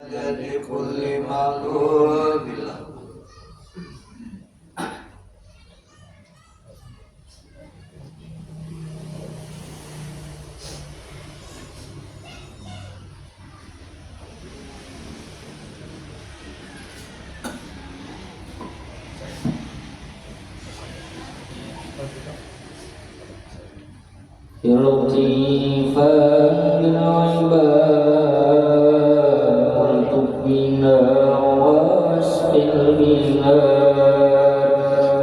لكل مغلوب له. لطيفا بالعباد والطف بنا واسق البلاد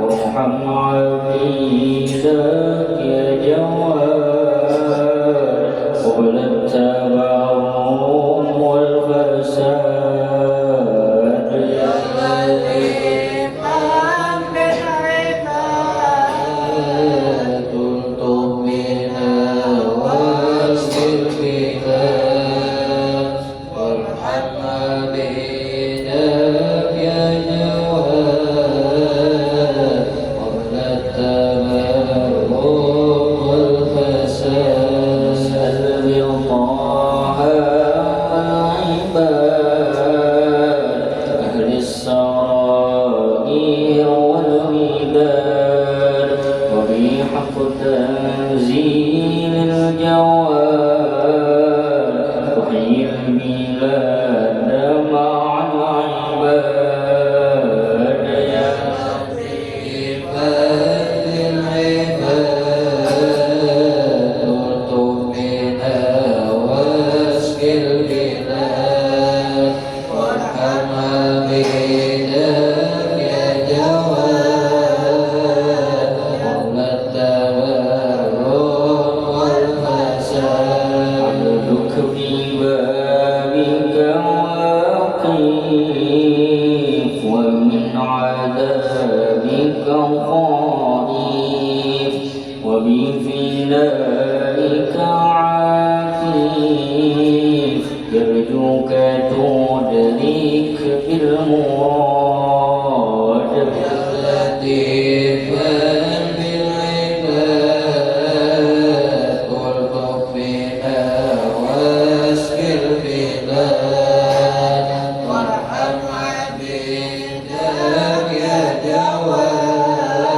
وارحم عبيدك يا جواد قبل التبعهم والفساد يا لطيفا بالعباد والطف بنا واسق البلاد وارحم عبيدك يا جواد قبل التبرم والفساد سلم طه والعباد أهل السرائر والوداد وبحق تنزيل الجواد تحيي البلاد مع العباد يا لطيفا بالعباد والطف بنا واسق البلاد وارحم عبيدك يا جواد قبل التبرم والفساد عبدك في بابك واقف ومن عذابك خائف وبفدائك عاكف يرجوك تدرك بالمراد يا لطيفا بالعباد والطف بنا واسق البلاد وارحم عبيدك يا جواد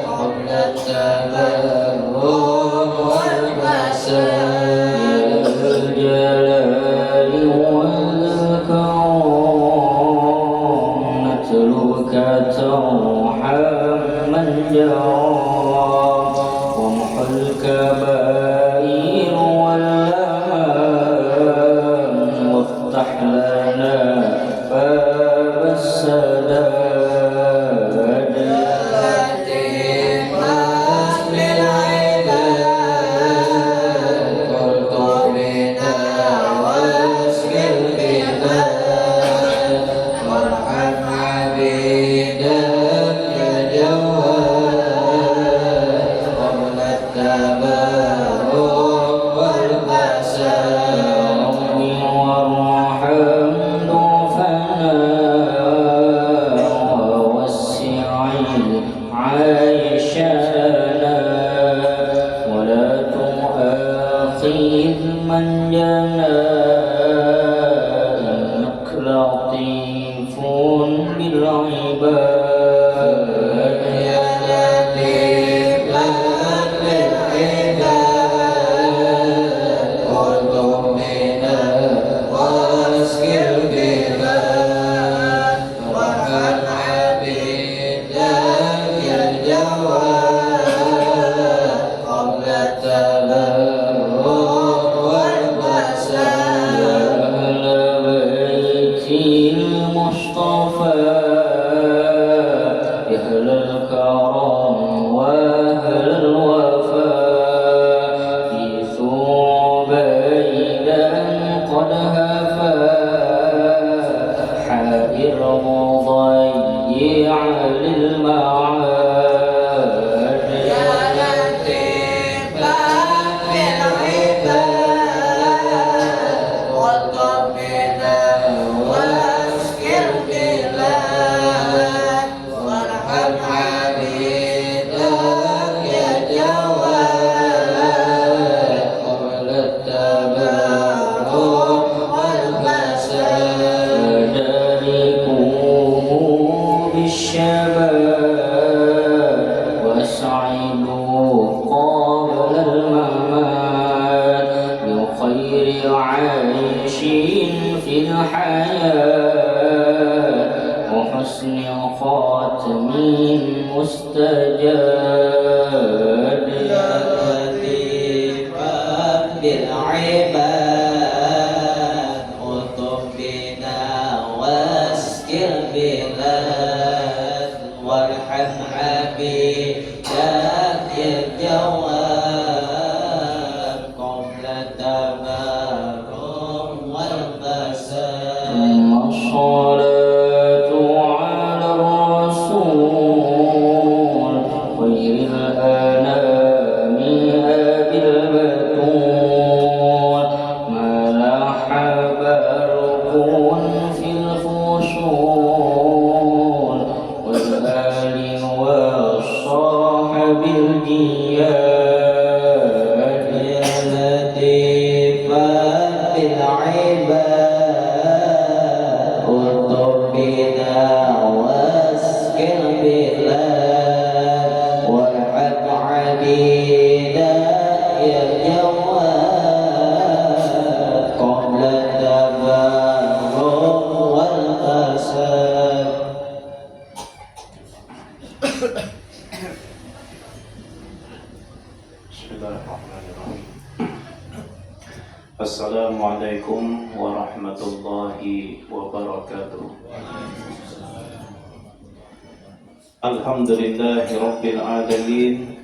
قبل التبرم والفساد يا ذا الجلال والإكرام نتلوك ترحم من جرى وامحو الكبائر والآثام وافتح لنا باب السداد يا لطيفا بالعباد والطف بنا واسق البلاد وارحم عبيدك يا جواد قبل التبرم في الحياة وحسن خاتم مستجاب يا لطيفا بالعباد اطب بنا واسق البلاد وارحم عبيدك الجواد قبل التبرم والفساد ثم الصلاة على الرسول خير الأنام أبي البتول ما لاح برق في الفصول والآل والصحب الجياد يا لطيفا بالعباد اطب بنا واسق البلاد وارحم عبيدك يا جواد قبل التبرم والفساد. Bismillahirrahmanirrahim. Assalamualaikum warahmatullahi wabarakatuh. Alhamdulillahi rabbil alamin.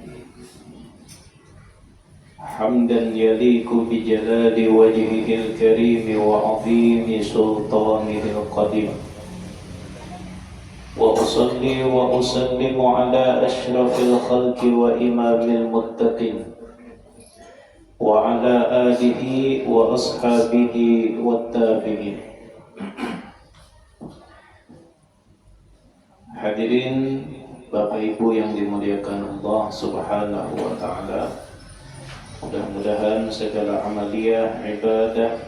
Hamdan yaliku bi jalali wajhihil karim wa 'azimi sultanihil qadim. Wa usalli wa usallimu ala asyrafil khalqi wa imamil muttaqin wa ala alihi wa ashabihi wat tabi'in. Hadirin Bapak Ibu yang dimuliakan Allah Subhanahu wa taala. Mudah-mudahan segala amaliyah, ibadah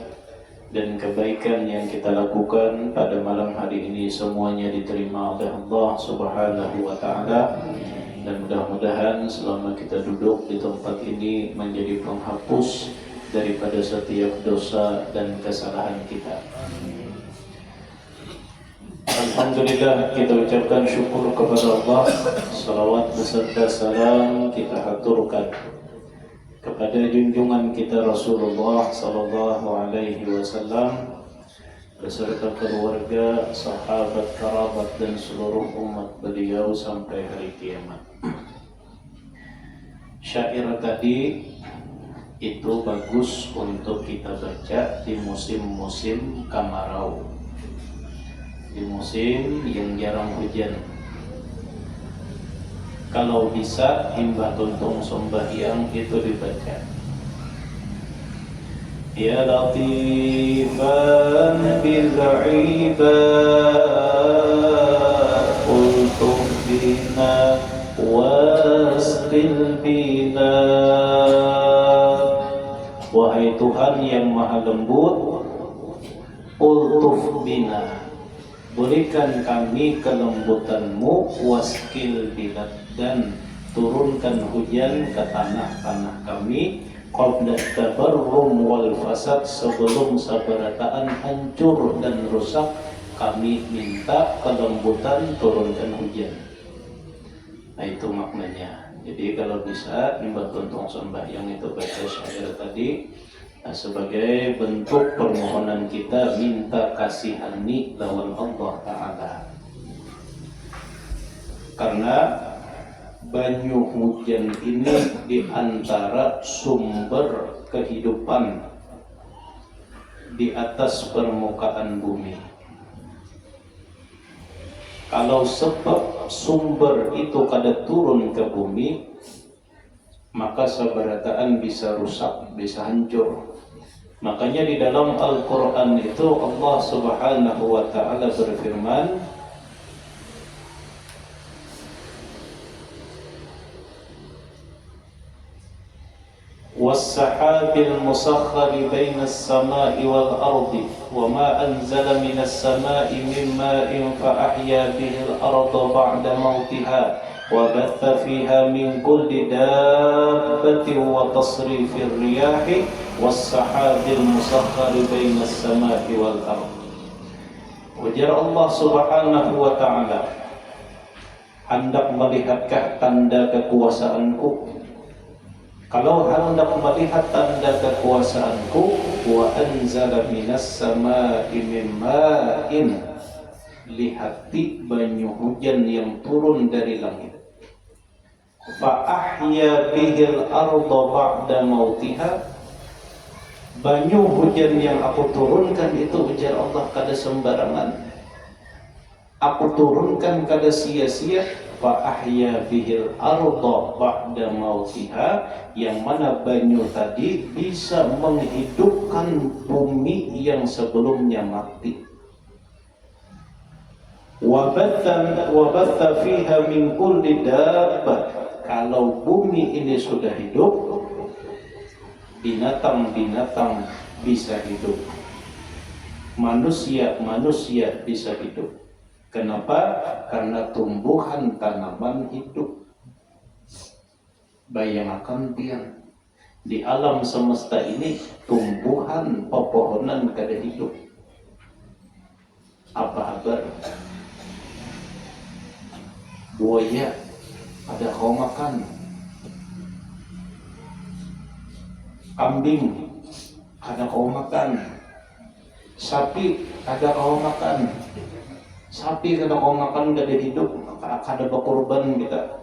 dan kebaikan yang kita lakukan pada malam hari ini semuanya diterima oleh Allah Subhanahu wa taala, dan mudah-mudahan selama kita duduk di tempat ini menjadi penghapus daripada setiap dosa dan kesalahan kita. Alhamdulillah, kita ucapkan syukur kepada Allah. Salawat beserta salam kita haturkan kepada junjungan kita Rasulullah sallallahu alaihi wasallam beserta keluarga, sahabat, kerabat dan seluruh umat beliau sampai hari kiamat. Syair tadi itu bagus untuk kita baca di musim-musim kemarau, di musim yang jarang hujan. Kalau bisa imbah tuntung sembahyang itu dibaca. Ya latifan bil ibad ultum bina wasqil bina. Wahai Tuhan yang maha lembut, ultuf bina, berikan kami kelembutan-Mu, waskil bilad, dan turunkan hujan ke tanah-tanah kami, qabla tabarrum wal fasad, sebelum sabarataan hancur dan rusak, kami minta kelembutan, turunkan hujan. Nah itu maknanya. Jadi kalau bisa nimbah tuntung sembahyang itu baca syair tadi, nah, sebagai bentuk permohonan kita minta kasihani lawan Allah Ta'ala. Karena banyu hujan ini diantara sumber kehidupan di atas permukaan bumi. Kalau sebab sumber itu kada turun ke bumi, maka sabarataan bisa rusak, bisa hancur. Makanya di dalam Al-Quran itu Allah Subhanahu wa ta'ala berfirman, وَالسَّحَابِ الْمُسَخَّرِ بَيْنَ السَّمَاءِ وَالْأَرْضِ وَمَا أَنْزَلَ مِنَ السَّمَاءِ مِنْ مَاءٍ فَأَحْيَا بِهِ الْأَرْضَ بَعْدَ مَوْتِهَا وَبَثَّ فِيهَا مِنْ كُلِّ دَابَّةٍ وَتَصْرِيفِ الرِّيَاحِ was-sahabil musakhkhari bainas samai wal ardh. Ujar Allah Subhanahu wa ta'ala, hendak melihatkah tanda kekuasaanku? Kalau hendak melihat tanda kekuasaanku, wa anzala minas samai min ma'in, lihati banyu hujan yang turun dari langit. Fa ahya bihil arda ba'da mautiha, banyu hujan yang aku turunkan itu, ujar Allah, kada sembarangan. Aku turunkan kada sia-sia. Fa ahya bihil arda ba'da mautiha, yang mana banyu tadi bisa menghidupkan bumi yang sebelumnya mati. Wa batha fiha min kulli dabbah, kalau bumi ini sudah hidup, binatang-binatang bisa hidup, manusia bisa hidup. Kenapa? Karena tumbuhan tanaman hidup. Bayangkan pian, di alam semesta ini tumbuhan pepohonan kada hidup. Apa kabar? Buaya ada kau makan, kambing ada kau makan, sapi ada kau makan. Sapi kada kau makan kada hidup, kada berkorban kita.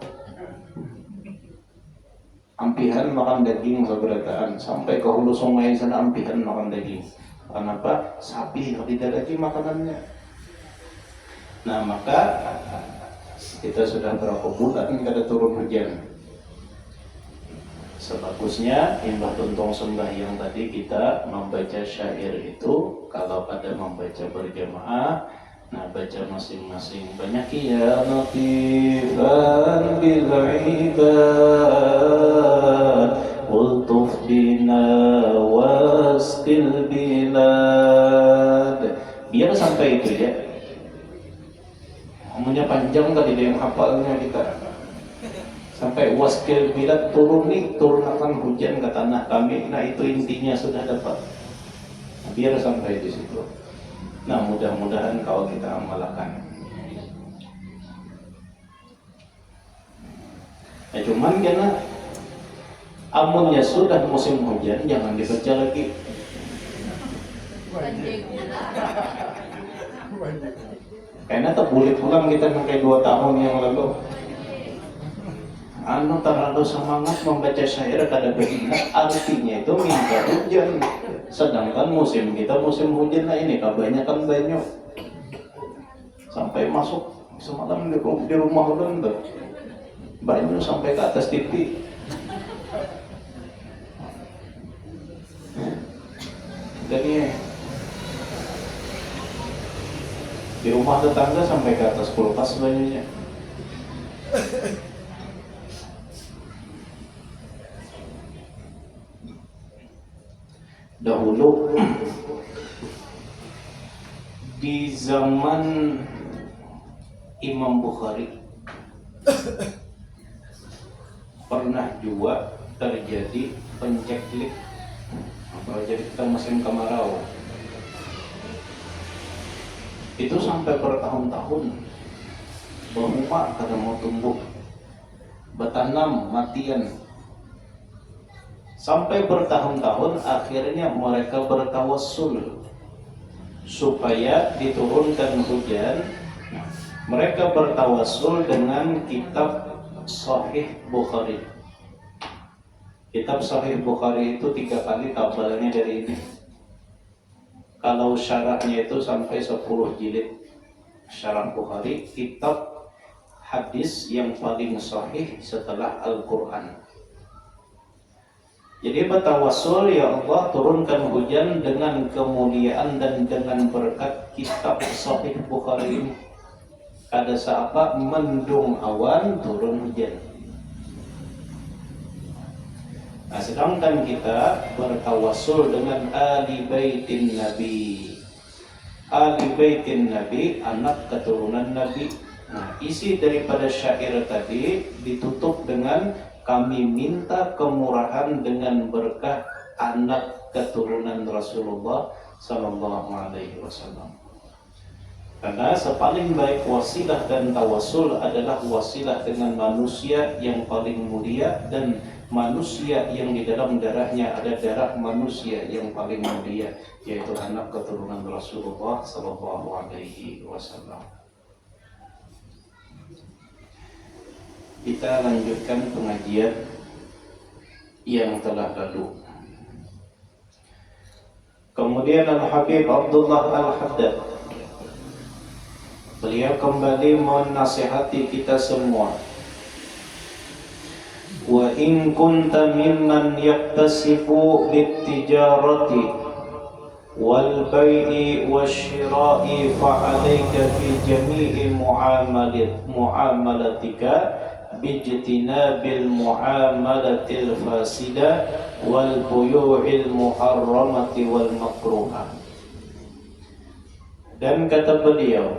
Ampihan makan daging seberataan, sampai ke hulu sungai sana ampihan makan daging. Kenapa? Sapi tidak lagi makanannya. Nah, maka kita sudah berapa bulan kada turun hujan. Sebagusnya imbah tuntong sembahyang tadi kita membaca syair itu, kalau pada membaca berjamaah, nah baca masing-masing. Banyak ya latifan bil ibad ultuf bina wasqil bilad. Biar sampai itu ya. Omongnya panjang tadi dia yang hafalnya kita. Sampai wasqil bilad, turunkan hujan ke tanah kami. Nah itu intinya sudah dapat. Biar sampai di situ. Nah mudah-mudahan kalau kita amalkan. Nah cuman karena amunnya sudah musim hujan, jangan dibaca lagi. Karena boleh pulang kita sampai 2 tahun yang lalu. Terlalu semangat membaca syair kada berminat, artinya itu minta hujan. Sedangkan musim kita musim hujan, nah ini kebanyakan banyu. Sampai masuk semalam di rumah ulang tuh banyu sampai ke atas TV. Jadi di rumah tetangga sampai ke atas kulkas banyunya. Dahulu di zaman Imam Bukhari pernah juga terjadi penceklik, jadi kita musim kemarau. Itu sampai bertahun-tahun berumah kada mau tumbuh, bertanam matian. Sampai bertahun-tahun akhirnya mereka bertawassul supaya diturunkan hujan. Mereka bertawassul dengan kitab Sahih Bukhari. Kitab Sahih Bukhari itu 3 kali tabalnya dari ini. Kalau syarahnya itu sampai 10 jilid. Syarah Bukhari, kitab hadis yang paling sahih setelah Al-Quran. Jadi bertawassul, ya Allah turunkan hujan dengan kemuliaan dan dengan berkat kitab Sahih Bukhari ini. Kada seapa mendung awan turun hujan. Nah, sedangkan kita bertawassul dengan ahli baitin Nabi. Ahli baitin Nabi, anak keturunan Nabi. Nah, isi daripada syair tadi ditutup dengan kami minta kemurahan dengan berkah anak keturunan Rasulullah sallallahu alaihi wasallam. Karena sepaling baik wasilah dan tawasul adalah wasilah dengan manusia yang paling mulia, dan manusia yang di dalam darahnya ada darah manusia yang paling mulia, yaitu anak keturunan Rasulullah sallallahu alaihi wasallam. Kita lanjutkan pengajian yang telah lalu. Kemudian Al-Habib Abdullah Al-Haddad, beliau kembali menasihati kita semua. Wa in kunta mimman yaktasibu bit-tijarati wal bai'i wasyira'i fa'alaika fi jami'i muamalatika bijtinabil muamalatil fasidah wal buyu'il muharramati wal makruhah. Dan kata beliau,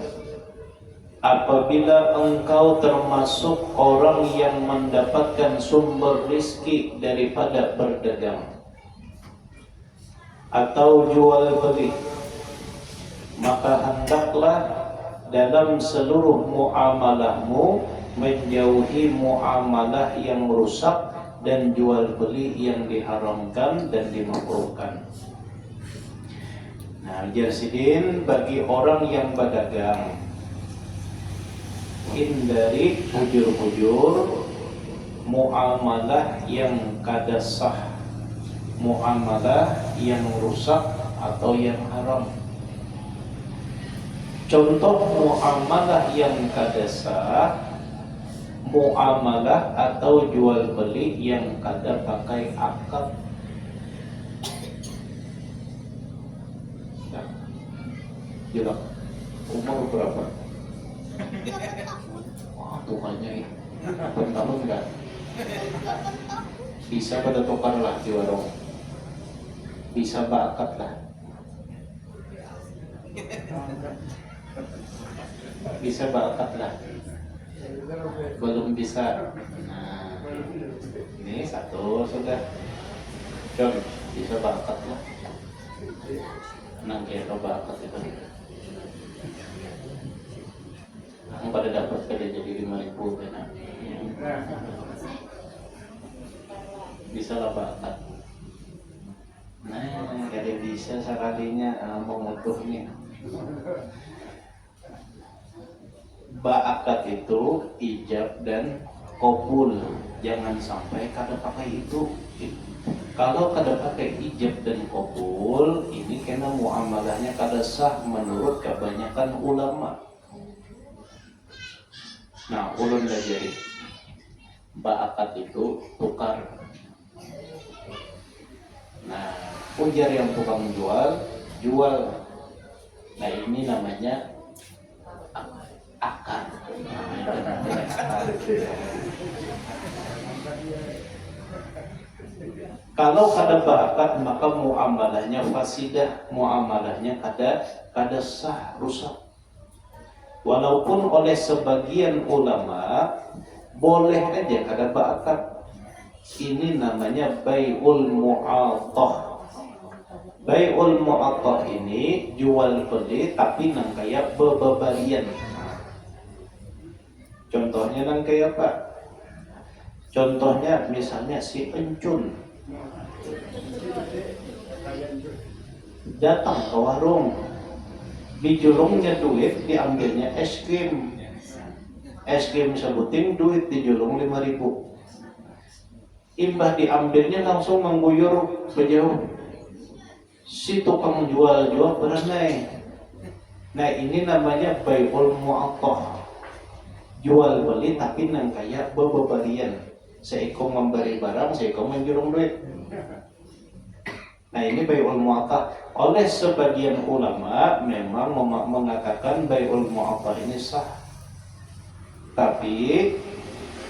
apabila engkau termasuk orang yang mendapatkan sumber rizki daripada berdagang atau jual beli, maka hendaklah dalam seluruh muamalahmu menjauhi muamalah yang rusak dan jual beli yang diharamkan dan dimakruhkan. Nah, Jasidin, bagi orang yang berdagang, hindari bujur-bujur muamalah yang kada sah, muamalah yang rusak atau yang haram. Contoh muamalah yang kada sah, muamalah atau jual beli yang kada pakai akad. Jelas. Umur berapa? Wah, tukannya bertahun enggak? Bisa pada tukar lah di warung. Bisa bakat lah. Bisa bakat lah. Belum bisa. Nah, ini satu sudah. Jom, bisa bakat lah. Nang kira bakat itu. Kamu pada dapat kada jadi 5.000 kan? Bisa lah bakat. Nah, kada bisa sekalinya mengutuhnya. Bakat itu ijab dan qabul. Jangan sampai kada pakai itu. Kalau kada pakai ijab dan qabul, ini kena muamalahnya kada sah menurut kebanyakan ulama. Nah, ulun lajari bakat itu tukar. Nah, ujar yang tukang jual. Nah, ini namanya akad. Kalau kada bakat, maka muamalahnya fasidah, muamalahnya kada sah, rusak. Walaupun oleh sebagian ulama boleh aja kada bakat. Ini namanya bai'ul mu'attah. Bai'ul mu'attah ini jual beli tapi nang kaya bebabarian. Contohnya nang kaya apa? Contohnya misalnya si encun datang ke warung, dijulungnya duit, diambilnya es krim sebutin, duit dijulung 5.000. Imbah diambilnya langsung mengguyur bejauh. Si tukang jual berenai. Nah, ini namanya bai'ul mu'attah. Jual beli tapi nang kaya bebabarian. Seiko memberi barang, seiko menjulung duit. Nah, ini bai'ul mu'attah. Oleh sebagian ulama memang mengatakan bai'ul mu'attah ini sah. Tapi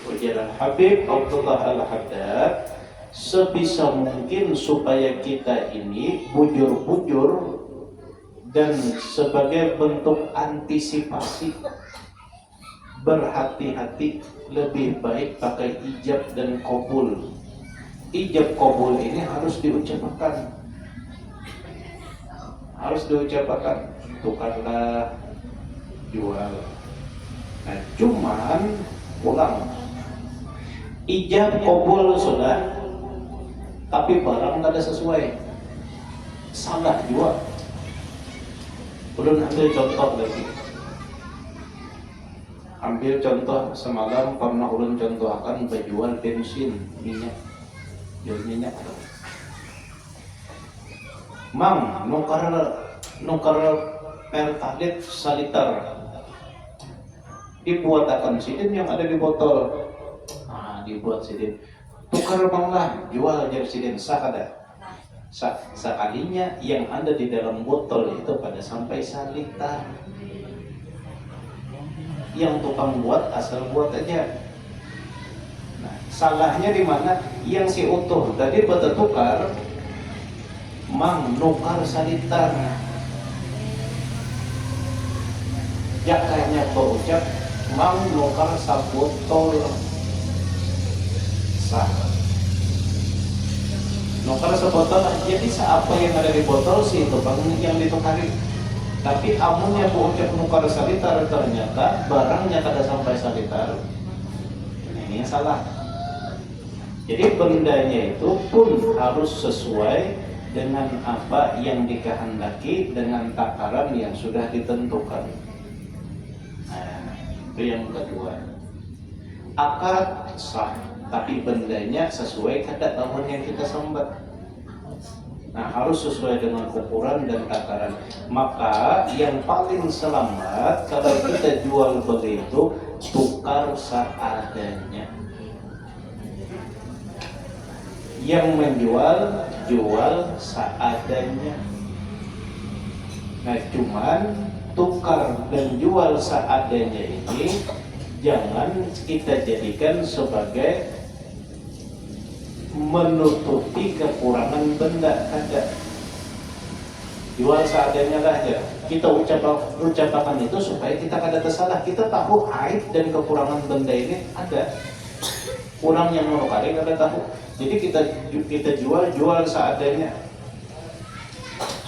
ujar Habib Abdullah Al-Haddad, sebisa mungkin supaya kita ini bujur-bujur dan sebagai bentuk antisipasi, berhati-hati, lebih baik pakai ijab dan qabul. Ijab qabul ini harus diucapkan. harus diucapkan tukarlah, jual. Nah, cuman pulang ijab kabul sudah, tapi barang nggak ada sesuai, salah jual. Ulun ambil contoh lagi. Ambil contoh semalam pernah ulun contohkan berjual bensin, minyak, jual minyak. Mang, nukar pertalite saliter dibuat akan sidin yang ada di botol. Dibuat sidin. Tukar bang lah, jual aja sidin, sah ada. Sekalinya yang ada di dalam botol itu pada sampai saliter. Yang tukang buat asal buat aja. Nah, salahnya di mana? Yang si utuh tadi bertukar, mang nukar saliter. Jakanya berucap, mang nukar sabotol. Sah. Nukar sebotol, jadi apa yang ada di botol sih itu bang yang ditukari. Tapi amunnya berucap nukar saliter, ternyata barangnya kada sampai saliter. Ini yang salah. Jadi bendanya itu pun harus sesuai dengan apa yang dikehendaki dengan takaran yang sudah ditentukan. Nah, itu yang kedua. Akad sah, tapi bendanya sesuai kada namun yang kita sambat. Nah, harus sesuai dengan ukuran dan takaran. Maka yang paling selamat kalau kita jual beli itu tukar seadanya. Yang menjual jual seadanya. Nah, cuman tukar dan jual seadanya ini jangan kita jadikan sebagai menutupi kekurangan benda. Ada jual seadanya lah ya. Kita ucapkan itu supaya kita kada tersalah. Kita tahu aib dan kekurangan benda ini ada. Kurang yang menukari kada tahu. Jadi kita jual seadanya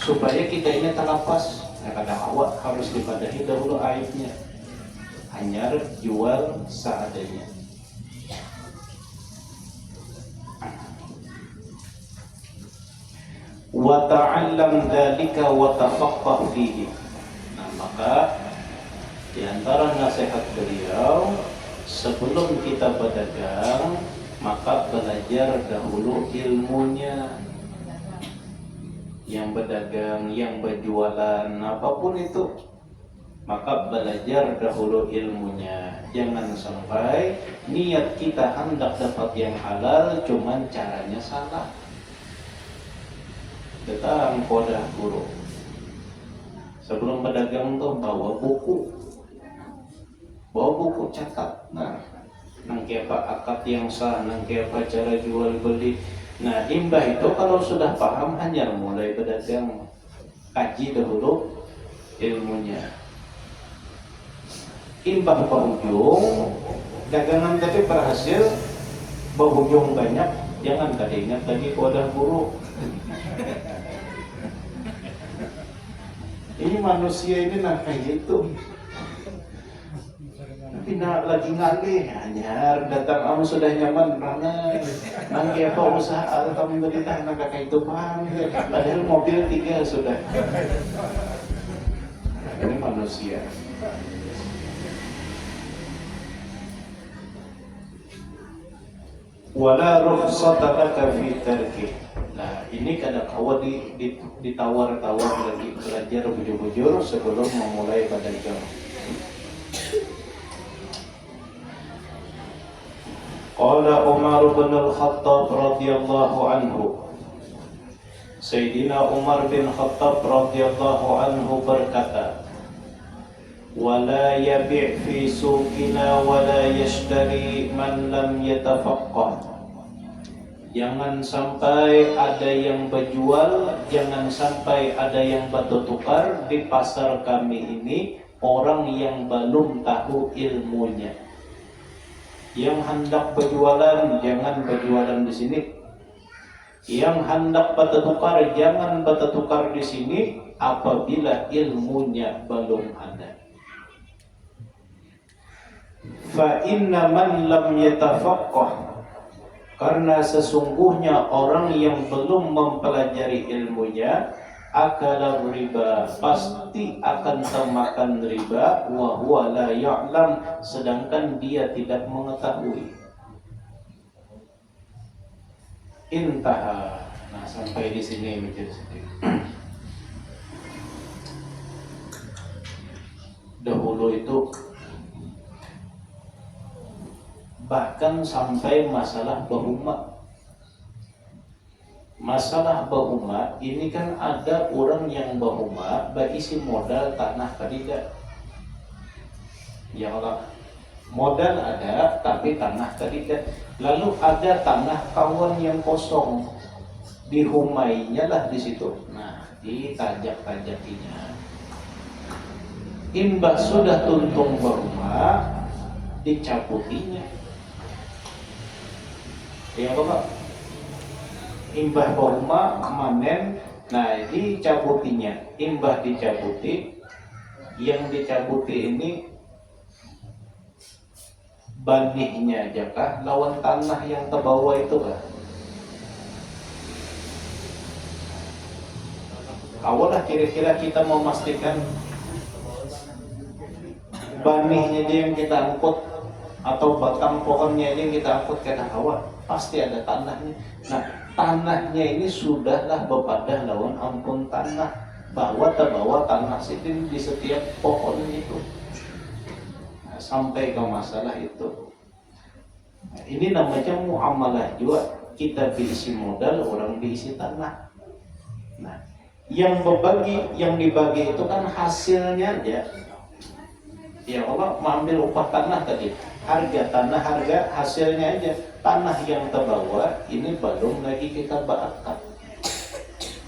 supaya kita ini terlepas. Nah, kada awak harus dipadahi dahulu aibnya. Hanya jual seadanya. Wa ta'allam dzalika wa tafaqqah fihi. Nah, maka di antara nasihat beliau, sebelum kita berdagang, maka belajar dahulu ilmunya. Yang berdagang, yang berjualan, apapun itu, maka belajar dahulu ilmunya. Jangan sampai niat kita hendak dapat yang halal, cuman caranya salah. Datang kodah guru, sebelum berdagang tuh bawa buku catat. Nah, nangke apa akad yang sah, nangke apa cara jual beli. Nah, imbah itu kalau sudah paham hanya mulai berdagang, kaji dahulu ilmunya. Imbah penghujung dagangan tapi berhasil, penghujung banyak, jangan kada ingat lagi kodah guru. Ini manusia ini nah kayak gitu. Tapi nak lagi ngalih, hanya datang kamu sudah nyaman rangai. Nanti apa usaha atau kamu berita nak kayak itu paham. Padahal mobil 3 sudah. Ini manusia. Wala rukhsata laka fi tarki. Nah, ini kadang awal ditawar-tawar lagi belajar bujur-bujur sebelum memulai berdagang. Qala Umar bin Al-Khattab radhiyallahu anhu. Sayyidina Umar bin Khattab radhiyallahu anhu berkata, "Wala yabi' fi suqina wala yashtari man lam yatafaqqah." Jangan sampai ada yang berjual, jangan sampai ada yang bertukar di pasar kami ini orang yang belum tahu ilmunya. Yang hendak berjualan, jangan berjualan di sini. Yang hendak bertukar, jangan bertukar di sini apabila ilmunya belum ada. Fa inna man lam yatafaqqah, karena sesungguhnya orang yang belum mempelajari ilmunya, akala riba, pasti akan termakan riba, wa huwa la ya'lam, sedangkan dia tidak mengetahui. Intaha. Nah, sampai di sini mikir sedikit. Dahulu itu bahkan sampai masalah bahuma. Masalah bahuma ini kan ada orang yang bahuma berisi modal tanah tidak. Ya Allah, modal ada tapi tanah tidak. Lalu ada tanah kawan yang kosong, dihumainya lah di situ. Nah, ditajak-tajakinya. Imbah sudah tuntung bahuma, dicabutinya. Ya Bapak, imbah bahuma manen, nah dicabutinya. Imbah dicabuti, yang dicabuti ini banihnya aja kah, lawan tanah yang terbawa itu kah? Awalah kira-kira kita mau memastikan banihnya aja yang kita angkut atau batang pohonnya aja yang kita angkut ke hawa, pasti ada tanahnya. Nah, tanahnya ini sudahlah bepadah lawan ampun tanah, bahwa terbawa tanah sitin di setiap pohon itu. Nah, sampai ke masalah itu. Nah, ini namanya muamalah juga. Kita diisi modal, orang diisi tanah. Nah, yang dibagi itu kan hasilnya aja. Ya Allah, mengambil upah tanah tadi, harga tanah, harga hasilnya aja. Tanah yang terbawa ini belum lagi kita berakad,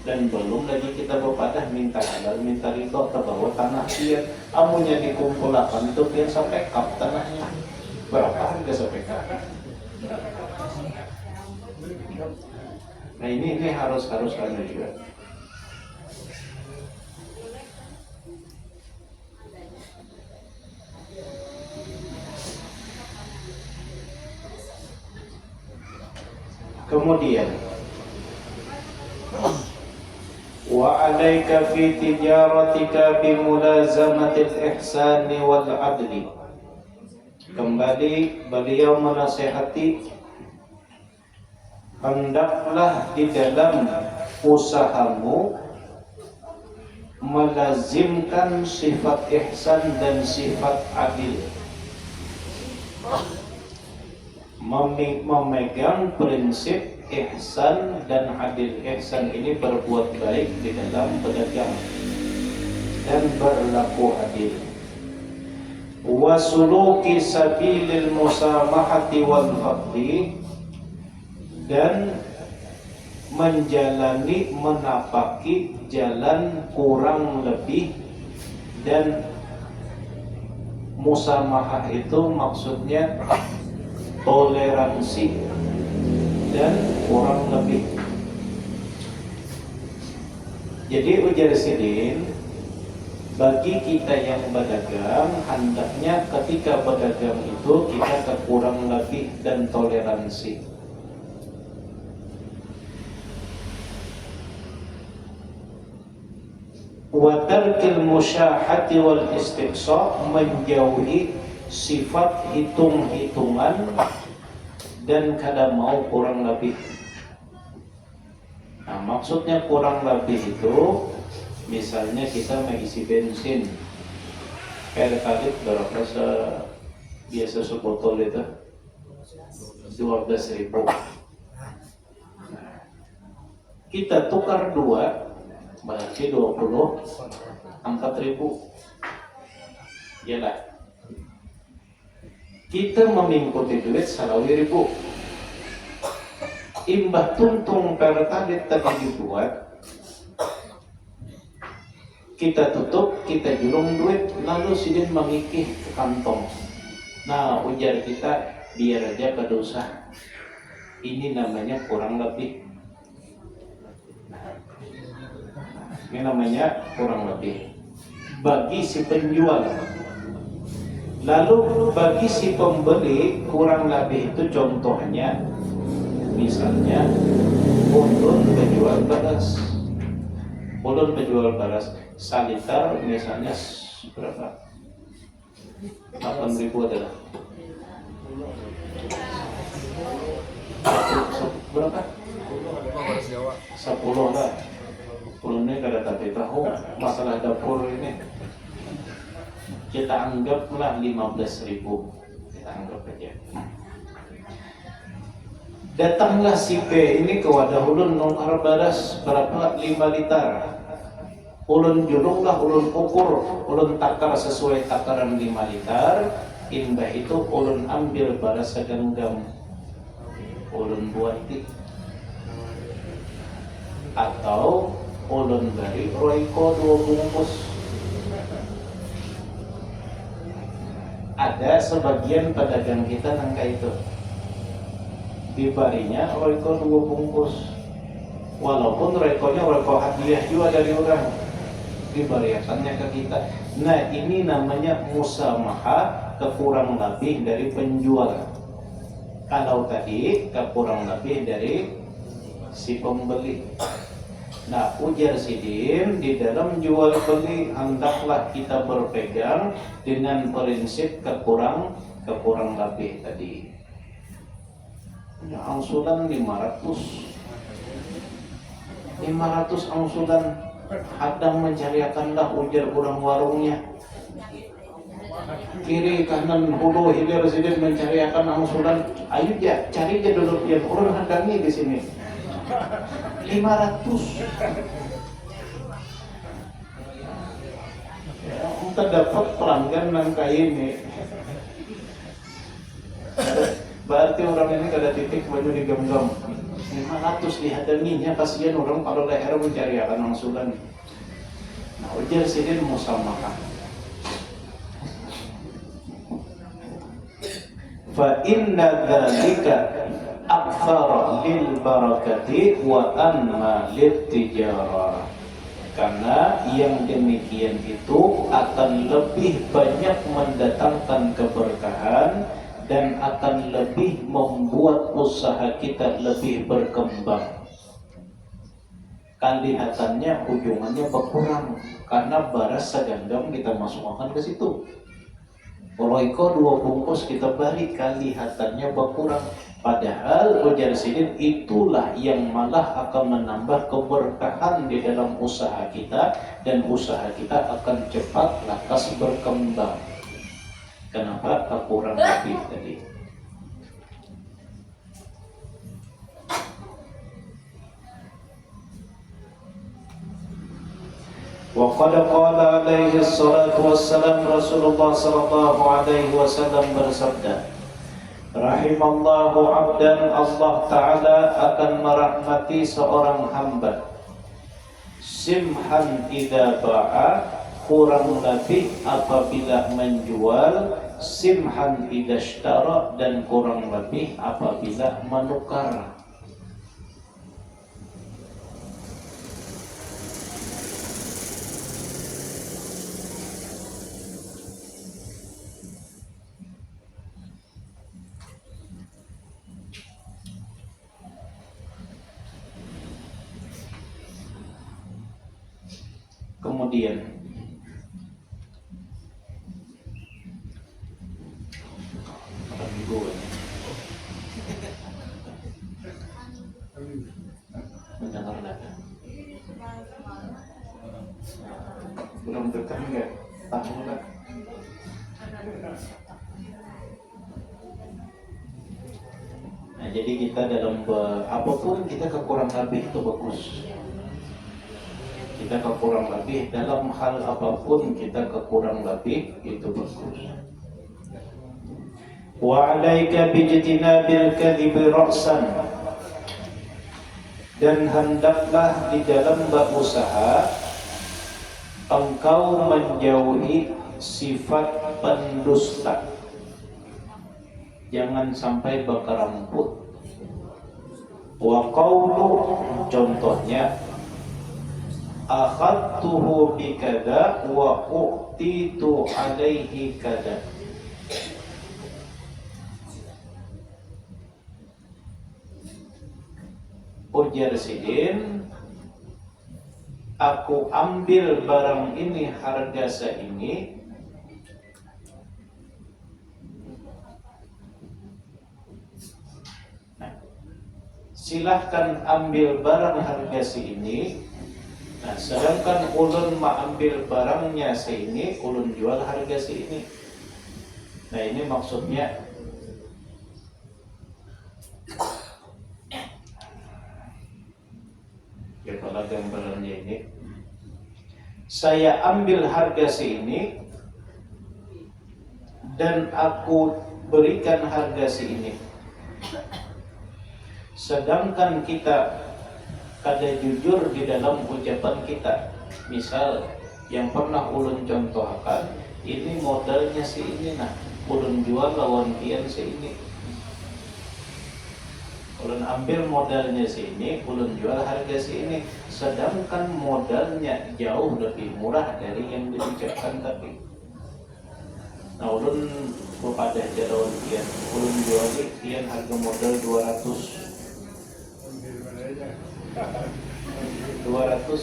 dan belum lagi kita berpadah minta halal, minta ridho, terbawa tanah dia. Amunya dikumpulkan itu dia sampai kap tanahnya. Berapa harga sampai kap? Nah ini harus juga. Kemudian wa alaika fi tijaratika bi mulazamatil ihsani wal adli. Kembali beliau menasihati, hendaklah di dalam usahamu melazimkan sifat ihsan dan sifat adil, memegang prinsip ihsan dan adil. Ihsan ini berbuat baik di dalam berdagang dan berlaku adil. Wa suluki sabilil musamahati wal fadli, dan menjalani, menapaki jalan kurang lebih, dan musamahah itu maksudnya toleransi dan kurang lebih. Jadi ujar sidin, bagi kita yang berdagang, hendaknya ketika berdagang itu kita kurang lebih dan toleransi. Wa tarkil musyahati wal istiqsa, menjauhi sifat hitung-hitungan dan kada mau kurang lebih. Nah, maksudnya kurang lebih itu, misalnya kita mengisi bensin pertalit berapa biasa sebotol itu 12.000. Nah, kita tukar 2 berarti 24.000. Yalah, kita mengikuti duit 1.000. Imbah tuntung pertalit tadi dibuat, kita tutup, kita julung duit, lalu sidin mengikih ke kantong. Nah, ujar kita, biar aja berdosa. Ini namanya kurang lebih. Ini namanya kurang lebih bagi si penjual. Lalu bagi si pembeli kurang lebih itu contohnya, misalnya ulun penjual beras, saliter misalnya berapa? 8.000 adalah berapa? 10 lah. Ulunnya kada tapi tahu masalah dapur ini. Kita anggaplah 15.000. Kita anggap aja. Datanglah si B ini ke wadah ulun nongkar beras berapa? 5 liter. Ulun julunglah, ulun ukur, ulun takar sesuai takaran 5 liter. Imbah itu ulun ambil beras segenggam, ulun buati. Atau ulun beri Royco 2 bungkus. Ada sebagian pedagang kita nangka itu dibarinya Royco 2 bungkus, walaupun Royco-nya Royco hadiah juga dari orang, dibariakannya ke kita. Nah ini namanya musamaha, kekurang lebih dari penjual. Kalau tadi kekurang lebih dari si pembeli. Nah ujar Sidin, di dalam jual beli hendaklah kita berpegang dengan prinsip kekurang lebih tadi. Ya, angsuran 500 angsuran, hadang mencariakanlah ujar orang warungnya. Kiri kanan hulu hilir Sidin mencariakan angsuran. Ayo ya cari aja dulu yang orang hadangi di sini. 500. Ya, kita dapat pelanggan nangka ini. Berarti orang ini kada titik baju digenggam. 500 dihadanginya, kasihan orang kalau leher mencari akan angsuran. Nah, ujar Sidin musamaha. Fa inna dzalika aktsara lil barakati wa anma lit tijarah. Karena yang demikian itu akan lebih banyak mendatangkan keberkahan dan akan lebih membuat usaha kita lebih berkembang. Kelihatannya ujungannya berkurang karena beras segenggam kita masukkan ke situ. Royco 2 bungkus kita balik, kelihatannya berkurang. Padahal ujar Sidin itulah yang malah akan menambah keberkahan di dalam usaha kita, dan usaha kita akan cepat lakas berkembang. Kenapa? Kekurang lebih tadi. Wa qad qala alaihi salatu wassalam, Rasulullah sallallahu alaihi wasallam bersabda, rahimallahu abdan, Allah Ta'ala akan merahmati seorang hamba, simhan idza ba'a, kurang lebih apabila menjual, simhan idza ishtara, dan kurang lebih apabila menukar. Kemudian mendengar nada belum dekat enggak? Tahu enggak? Nah, jadi kita dalam apapun kita kekurang lebih itu bagus. Kita kekurang lebih dalam hal apapun, kita kekurang lebih itu bagus. Wa 'alaika bijtinabil kadhibi ra'san, dan hendaklah di dalam berusaha engkau menjauhi sifat pendusta. Jangan sampai berkeramput. Wa qawlu, contohnya akhadtuhu bikada wa u'titu alaihi kada. Ujar Sidin, aku ambil barang ini harga seini, silahkan ambil barang harga seini. Nah, sedangkan ulun ambil barangnya seini, ulun jual harga seini. Nah, ini maksudnya ya, kalau gambarannya ini, saya ambil harga seini dan aku berikan harga seini. Sedangkan kita kada jujur di dalam ucapan kita. Misal yang pernah ulun contohkan, ini modalnya seini, nah ulun jual lawan pian seini. Ulun ambil modalnya seini, ulun jual harga seini. Sedangkan modalnya jauh lebih murah dari yang diucapkan tadi. Nah, ulun kepada lawan pian, ulun jual pian harga modal 200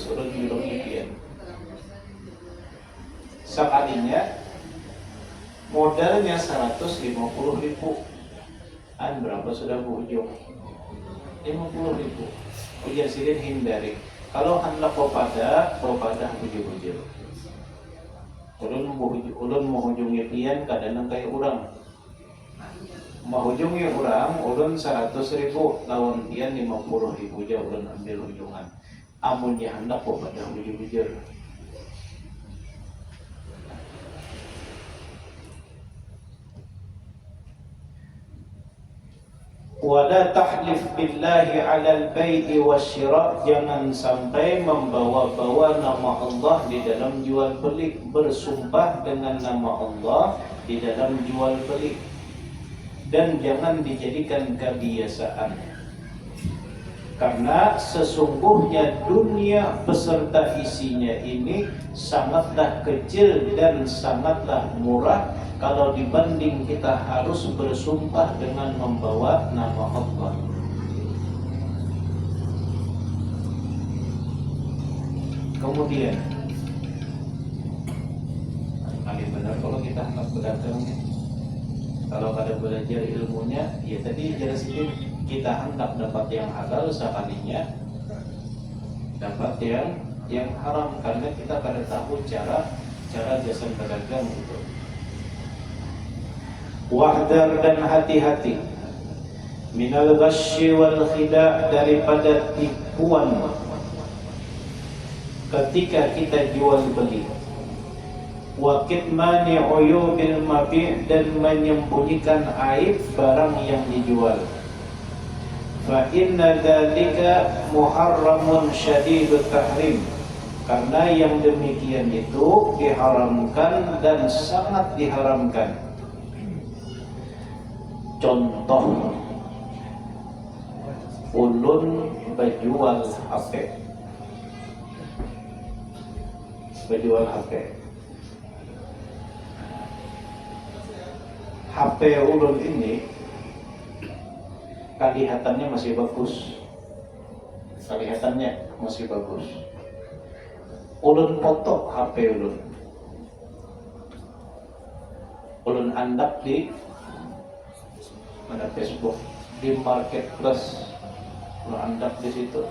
ulun jual pian. Sekalinya modalnya 150.000. Berapa sudah berujung? 50.000. Ujar Sidin hindari. Kalau hendak kepada bujur-bujur. Ulun menghujungi pian kadang kayak orang. Menghujungi orang, ulun 100.000 lawan pian 50.000 aja ulun ambil hujungan. Amun dia hendak kepada bujur-bujur. Wala tahlif billahi alal bai'i wasyira', jangan sampai membawa-bawa nama Allah di dalam jual beli, bersumpah dengan nama Allah di dalam jual beli, dan jangan dijadikan kebiasaan. Karena sesungguhnya dunia beserta isinya ini sangatlah kecil dan sangatlah murah kalau dibanding kita harus bersumpah dengan membawa nama Allah. Kemudian, paling benar kalau kita hendak berdagangnya. Kalau kada belajar ilmunya, ya tadi jelas ini kita hendak dapat yang halal, sekalinya dapat yang haram, karena kita kada tahu cara jasa berdagang itu. Wahdar, dan hati-hati, minal ghasyi wal khida', daripada tipuan ketika kita jual beli. Wa kitmani uyubil mabi', dan menyembunyikan aib barang yang dijual. Fa inna dzalika muharramun syadidut tahrim, karena yang demikian itu diharamkan dan sangat diharamkan. Contoh, ulun berjual HP. HP ulun ini kelihatannya masih bagus. Ulun foto HP ulun. Ulun andap di Facebook, di marketplace. Ulun andap di situ.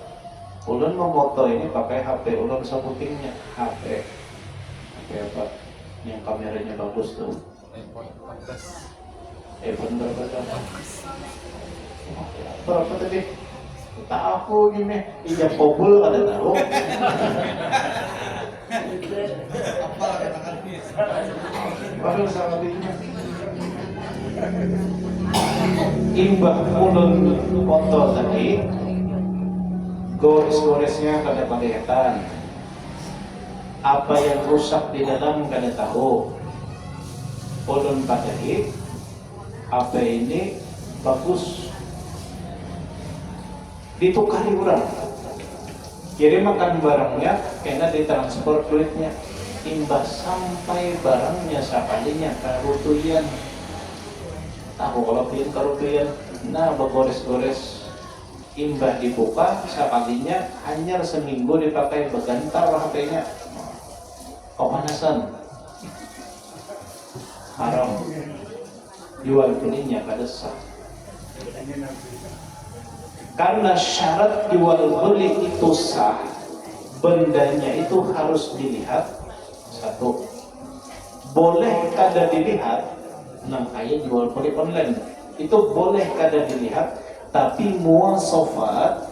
Ulun memoto ini pakai HP ulun, sebutingnya HP apa? Yang kameranya bagus tuh. iPhone berapa tadi? Tak aku gini, ijab kabul kada tahu. Baru sama dia. Imbah ulun foto tadi, gores-goresnya kada kelihatan. Apa yang rusak di dalam kada tahu. Ulun padahi HP ini bagus, ditukari orang. makan barangnya kena ditransport duitnya, imbas sampai barangnya sakalinya karutuyan. Tahu kalau pian karutuyan, nah bagores-gores imbah dibuka sakalinya hanya seminggu dipakai begantar HP-nya. Pemanasan haram, jual belinya kada sah. Karena syarat jual beli itu sah, bendanya itu harus dilihat. Satu, boleh kada dilihat. Nah, kayak jual beli online itu boleh kada dilihat, tapi muasafat,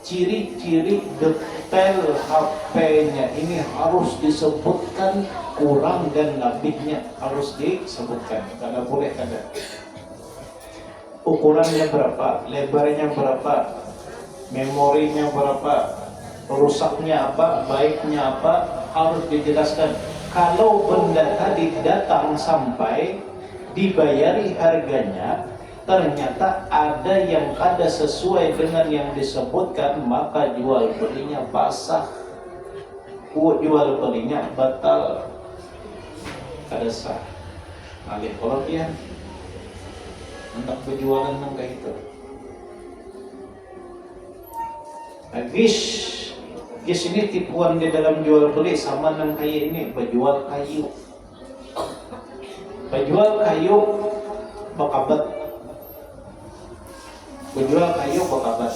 ciri-ciri detail HP-nya ini harus disebutkan, kurang dan lebihnya harus disebutkan. Kada boleh kada. Ukurannya berapa, lebarnya berapa, memorinya berapa, rusaknya apa, baiknya apa, harus dijelaskan. Kalau benda tadi datang sampai dibayari harganya, ternyata ada yang kada sesuai dengan yang disebutkan, maka jual belinya basah, jual belinya batal, kada sah. Alih kalau dia hendak berjualan nang kayak itu. Gish ini tipuan di dalam jual beli sama nang kayak ini, berjual kayu. Berjual kayu bakabat. Berjual kayu bakabat.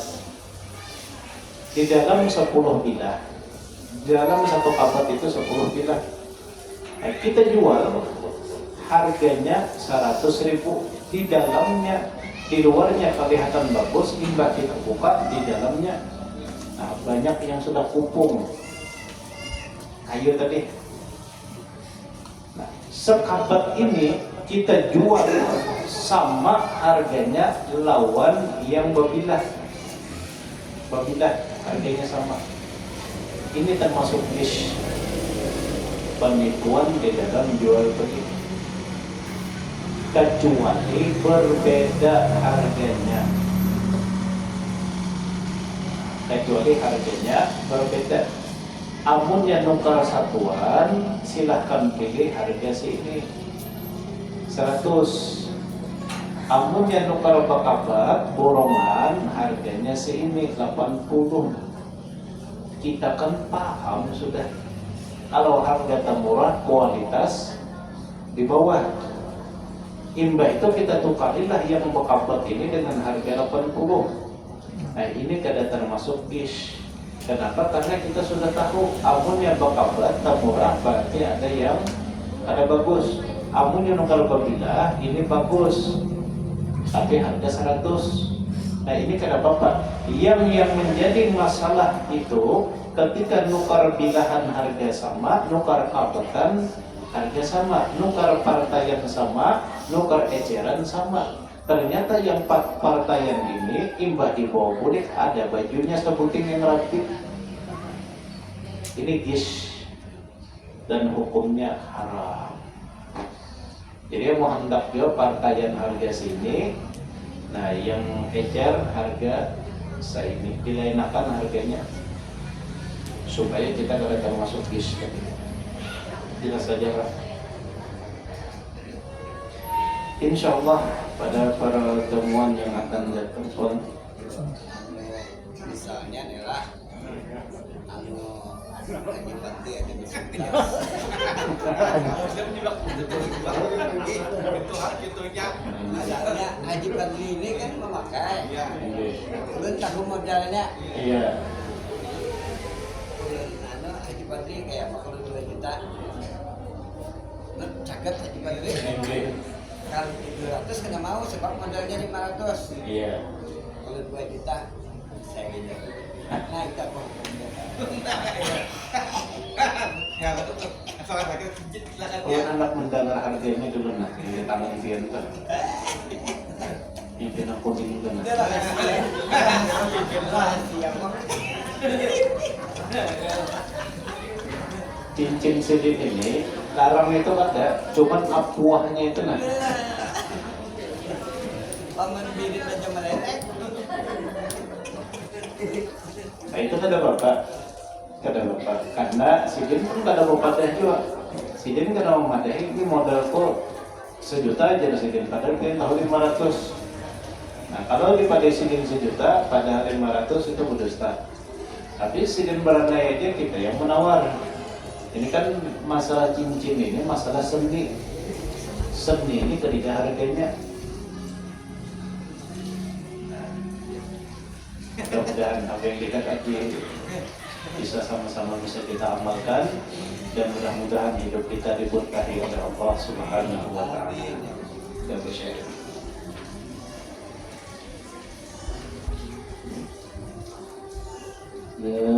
Di dalam 10 bilah. Di dalam satu kabat itu 10 bilah. Nah, kita jual harganya 100.000. Di dalamnya, di luarnya kelihatan bagus, imbah kita buka di dalamnya, nah, banyak yang sudah kupung kayu tadi. Nah, sekabat ini kita jual sama harganya lawan yang berbilah harganya sama. Ini termasuk niche penipuan di dalam jual beli, kecuali berbeda harganya. Berbeda. Amun yang nukar satuan, silahkan pilih harga sini 100. Amun yang nukar bakabat borongan, harganya sini 80. Kita kan paham sudah, kalau harga murah, kualitas di bawah. Imbah itu kita tukarilah yang bakabat ini dengan harga 80. Nah, ini kada termasuk gish. Kenapa? Karena kita sudah tahu amun yang bakabat murah berarti ada yang ada bagus. Amun yang nukar berbilah ini bagus, tapi harga 100. Nah, ini kada apa-apa. Yang menjadi masalah itu ketika nukar bilahan harga sama, nukar kabatan harga sama, nukar partaian sama, nukar eceran sama. Ternyata yang partaian ini imbah di bawah kulit ada bajunya sebuting yang rapi. Ini gish dan hukumnya haram. Jadi mau hendak dia partaian harga sini, nah yang ecer harga ini dilainakan harganya supaya kita tidak termasuk gish. Jelas saja lah. Insya Allah pada pertemuan yang akan datang pun misalnya adalah lagi pati ada misalnya Haji Fadli ini kan memakai belum tahu modalnya. iya. Haji Fadli kayak kalau 2 juta caket Haji Fadli kalau 200 kena mau sebab modalnya 500. Iya. Kalau 2 juta saya gitu. Nah kita kok. Ya betul. Salah pakai silakan ya. Anak mendengar harganya dulu nah di tangan pian kan. Pimpin aku ini kan. Cincin sedih ini larang itu ada, cuman apuahnya itu nah. Paman birit aja meleleh. Nah, itu kada bapak, karena sidin pun kada bapak juga. Sidin kada memadahi ini modalku 1 juta aja sidin, padahal kita tahu 500. Nah, kalau dipakai sidin 1 juta, pada 500 itu berdusta. Tapi sidin beranai aja kita yang menawar. Ini kan masalah cincin ini masalah seni. Seni ini ketiga harganya. Mudah-mudahan apa yang kita kaji bisa sama-sama bisa kita amalkan, dan mudah-mudahan hidup kita diberkahi oleh Allah Subhanahu wa taala. Dan bersyukur. Ya